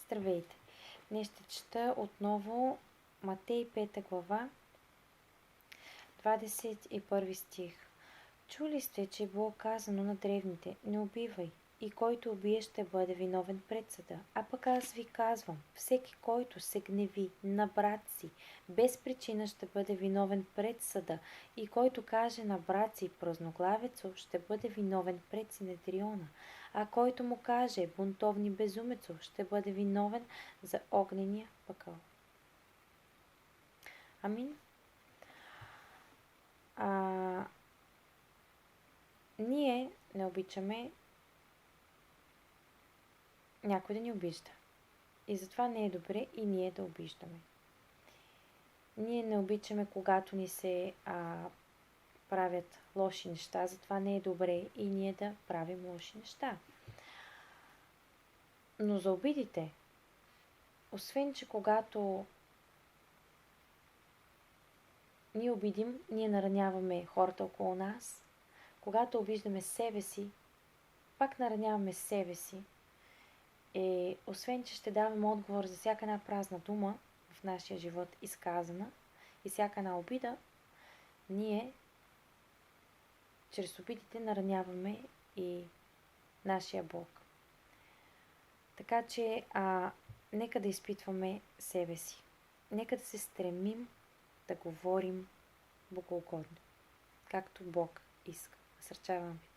Здравейте! Днес ще чета отново Матей 5 глава, 21 стих. Чули сте, че е било казано на древните: не убивай, и който убие ще бъде виновен пред съда. А пък аз ви казвам, всеки, който се гневи на брат си, без причина ще бъде виновен пред съда, и който каже на брат си празноглавецо, ще бъде виновен пред Синедриона, а който му каже бунтовни безумецо, ще бъде виновен за огнения пъкъл. Амин. Ние не обичаме някой да ни обижда. И затова не е добре и ние да обиждаме. Ние не обичаме, когато ни се правят лоши неща, затова не е добре и ние да правим лоши неща. Но за обидите, освен че когато ние обидим, ние нараняваме хората около нас, когато обиждаме себе си, пак нараняваме себе си. Освен че ще даваме отговор за всяка една празна дума в нашия живот изказана и всяка една обида, ние чрез обидите нараняваме и нашия Бог. Така че нека да изпитваме себе си. Нека да се стремим да говорим богоугодно, както Бог иска. Насърчавам ви.